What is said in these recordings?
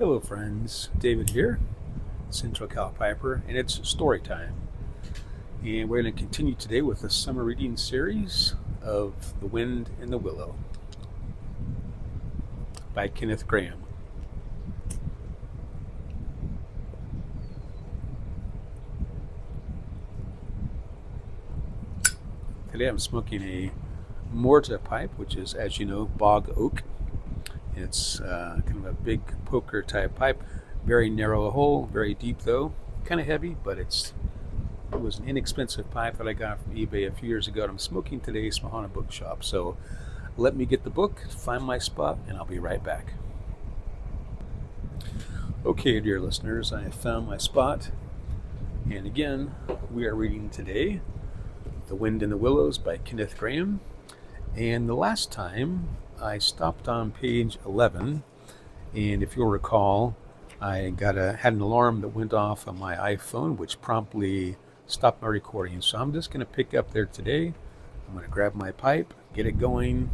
Hello friends, David here, Central Cal Piper, and it's story time. And we're going to continue today with the summer reading series of The Wind and the Willow by Kenneth Grahame. Today I'm smoking a Morta pipe, which is, as you know, bog oak. It's kind of a big poker type pipe, very narrow hole, very deep though, kind of heavy, but it was an inexpensive pipe that I got from eBay a few years ago, and I'm smoking today at Smahana Bookshop. So let me get the book, find my spot, and I'll be right back. Okay, dear listeners, I have found my spot, and again, we are reading today The Wind and the Willows by Kenneth Grahame. And the last time I stopped on page 11, and if you'll recall, I had an alarm that went off on my iPhone, which promptly stopped my recording. So I'm just going to pick up there today. I'm going to grab my pipe, get it going.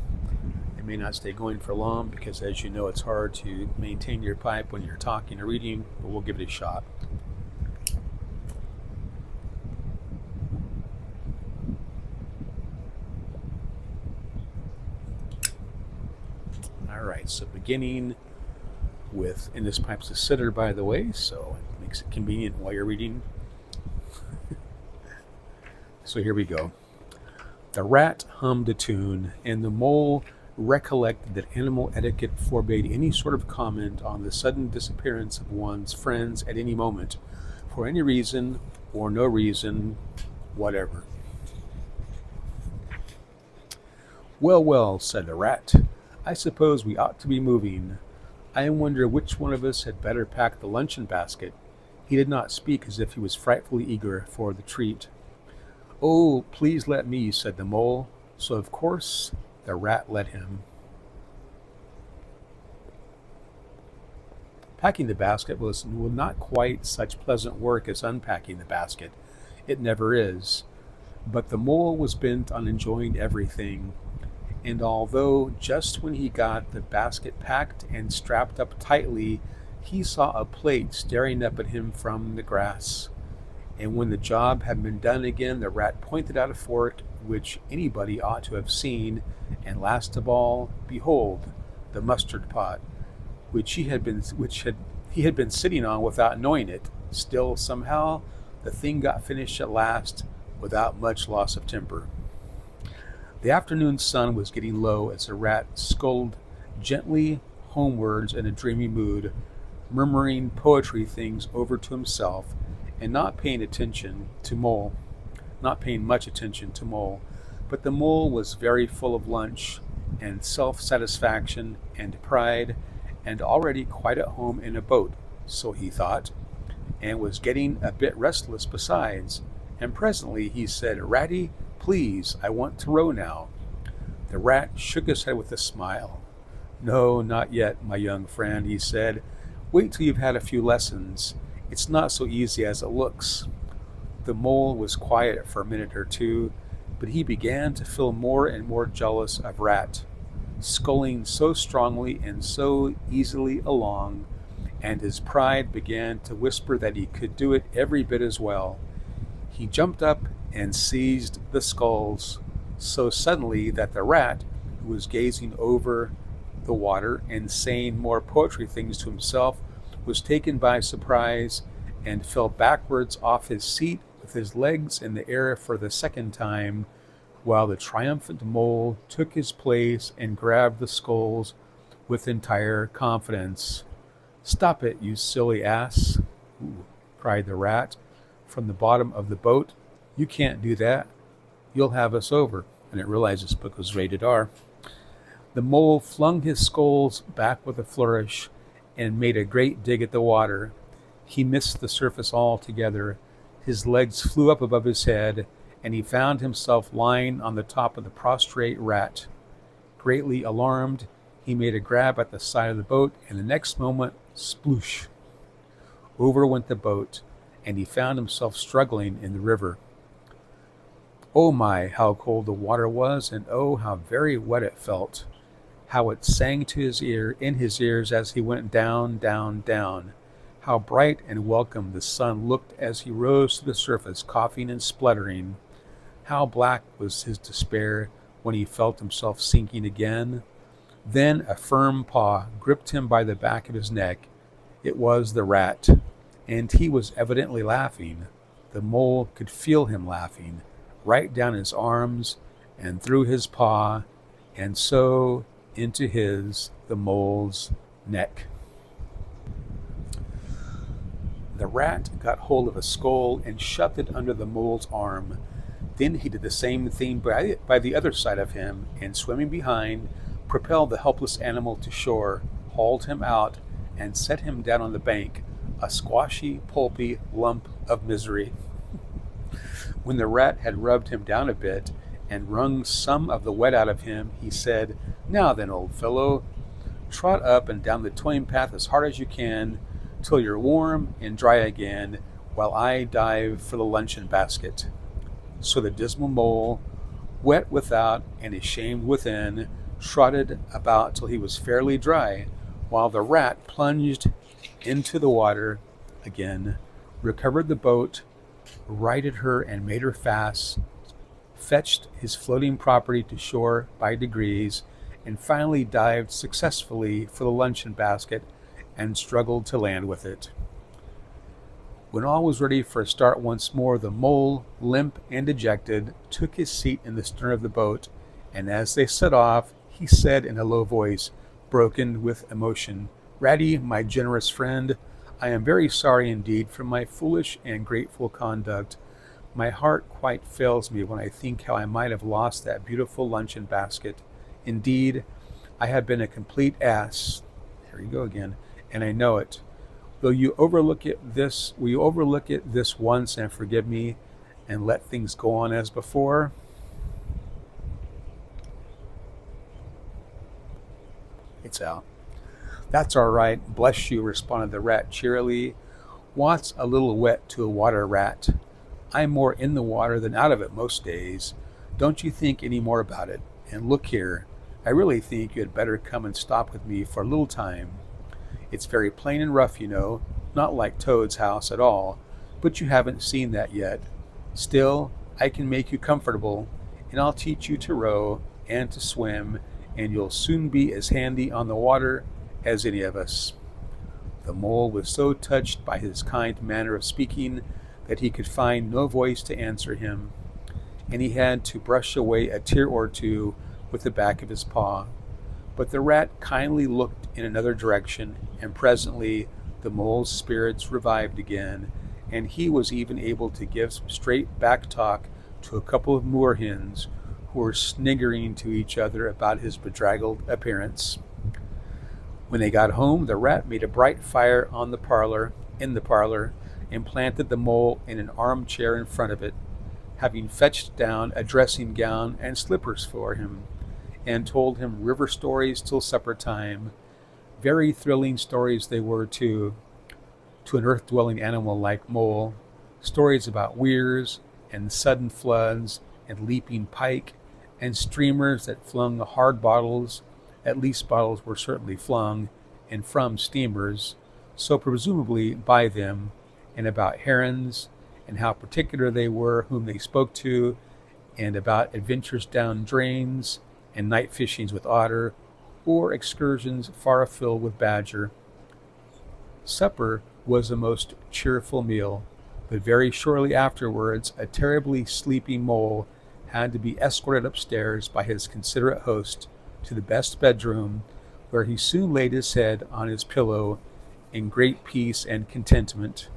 It may not stay going for long because, as you know, it's hard to maintain your pipe when you're talking or reading, but we'll give it a shot. All right, so beginning with, and this pipe's a sitter, by the way, so it makes it convenient while you're reading. So here we go. The rat hummed a tune, and the mole recollected that animal etiquette forbade any sort of comment on the sudden disappearance of one's friends at any moment, for any reason or no reason whatever. Well, well, said the rat, I suppose we ought to be moving. I wonder which one of us had better pack the luncheon basket. He did not speak as if he was frightfully eager for the treat. Oh, please let me, said the mole. So of course the rat let him. Packing the basket was not quite such pleasant work as unpacking the basket. It never is. But the mole was bent on enjoying everything. And although just when he got the basket packed and strapped up tightly, he saw a plate staring up at him from the grass. And when the job had been done again, the rat pointed out a fork which anybody ought to have seen, and last of all, behold, the mustard pot, which he had been sitting on without knowing it. Still, somehow, the thing got finished at last without much loss of temper. The afternoon sun was getting low as the rat sculled gently homewards in a dreamy mood, murmuring poetry things over to himself, and not paying much attention to Mole. But the mole was very full of lunch and self-satisfaction and pride, and already quite at home in a boat, so he thought, and was getting a bit restless besides. And presently he said, Ratty, please, I want to row now. The rat shook his head with a smile. No, not yet, my young friend, he said. Wait till you've had a few lessons. It's not so easy as it looks. The mole was quiet for a minute or two, but he began to feel more and more jealous of Rat, sculling so strongly and so easily along, and his pride began to whisper that he could do it every bit as well. He jumped up and seized the sculls so suddenly that the rat, who was gazing over the water and saying more poetry things to himself, was taken by surprise and fell backwards off his seat with his legs in the air for the second time, while the triumphant mole took his place and grabbed the sculls with entire confidence. Stop it, you silly ass, cried the rat from the bottom of the boat. You can't do that. You'll have us over. And I realized this book was rated R. The mole flung his sculls back with a flourish and made a great dig at the water. He missed the surface altogether. His legs flew up above his head, and he found himself lying on the top of the prostrate rat. Greatly alarmed, he made a grab at the side of the boat, and the next moment, sploosh! Over went the boat, and he found himself struggling in the river. Oh my, how cold the water was, and oh, how very wet it felt. how it sang to his ear in his ears as he went down, down, down. How bright and welcome the sun looked as he rose to the surface, coughing and spluttering. How black was his despair when he felt himself sinking again. Then a firm paw gripped him by the back of his neck. It was the rat, and he was evidently laughing. The mole could feel him laughing, right down his arms and through his paw, and so into the mole's neck. The rat got hold of a skull and shoved it under the mole's arm. Then he did the same thing by the other side of him, and swimming behind, propelled the helpless animal to shore, hauled him out, and set him down on the bank, a squashy, pulpy lump of misery. When the rat had rubbed him down a bit and wrung some of the wet out of him, he said, "Now then, old fellow, trot up and down the towing path as hard as you can, till you're warm and dry again, while I dive for the luncheon basket." So the dismal mole, wet without and ashamed within, trotted about till he was fairly dry, while the rat plunged into the water again, recovered the boat, righted her and made her fast, fetched his floating property to shore by degrees, and finally dived successfully for the luncheon basket and struggled to land with it. When all was ready for a start once more, the mole, limp and dejected, took his seat in the stern of the boat, and as they set off, he said in a low voice, broken with emotion, "Ratty, my generous friend, I am very sorry indeed for my foolish and grateful conduct. My heart quite fails me when I think how I might have lost that beautiful luncheon basket. Indeed, I have been a complete ass." Here you go again. "And I know it. Will you overlook it this once and forgive me and let things go on as before?" It's out. "That's all right, bless you," responded the rat cheerily. "What's a little wet to a water rat? I'm more in the water than out of it most days. Don't you think any more about it. And look here, I really think you had better come and stop with me for a little time. It's very plain and rough, you know, not like Toad's house at all, but you haven't seen that yet. Still, I can make you comfortable, and I'll teach you to row and to swim, and you'll soon be as handy on the water as any of us." The mole was so touched by his kind manner of speaking that he could find no voice to answer him, and he had to brush away a tear or two with the back of his paw. But the rat kindly looked in another direction, and presently the mole's spirits revived again, and he was even able to give some straight back talk to a couple of moorhens who were sniggering to each other about his bedraggled appearance. When they got home, the rat made a bright fire in the parlor, and planted the mole in an armchair in front of it, having fetched down a dressing gown and slippers for him, and told him river stories till supper time. Very thrilling stories they were, too, to an earth-dwelling animal like mole. Stories about weirs and sudden floods and leaping pike and streamers that flung hard bottles. At least bottles were certainly flung, and from steamers, so presumably by them, and about herons, and how particular they were whom they spoke to, and about adventures down drains, and night fishings with otter, or excursions far afield with badger. Supper was a most cheerful meal, but very shortly afterwards a terribly sleepy mole had to be escorted upstairs by his considerate host to the best bedroom, where he soon laid his head on his pillow in great peace and contentment,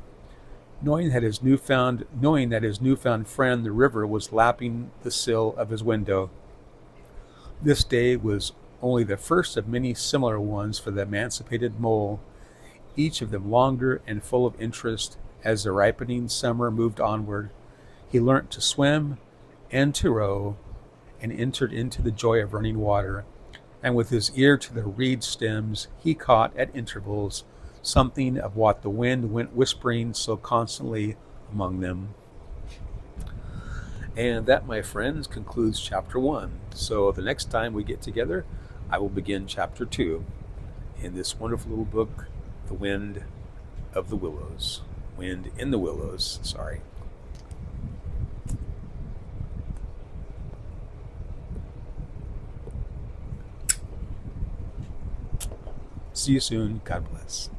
knowing that his newfound friend the river was lapping the sill of his window. This day was only the first of many similar ones for the emancipated mole, each of them longer and full of interest. As the ripening summer moved onward, he learnt to swim and to row, and entered into the joy of running water, and with his ear to the reed stems he caught at intervals something of what the wind went whispering so constantly among them. And that, my friends, concludes chapter 1. So the next time we get together, I will begin chapter 2 in this wonderful little book, The Wind of the Willows. Wind in the Willows, sorry. See you soon. God bless.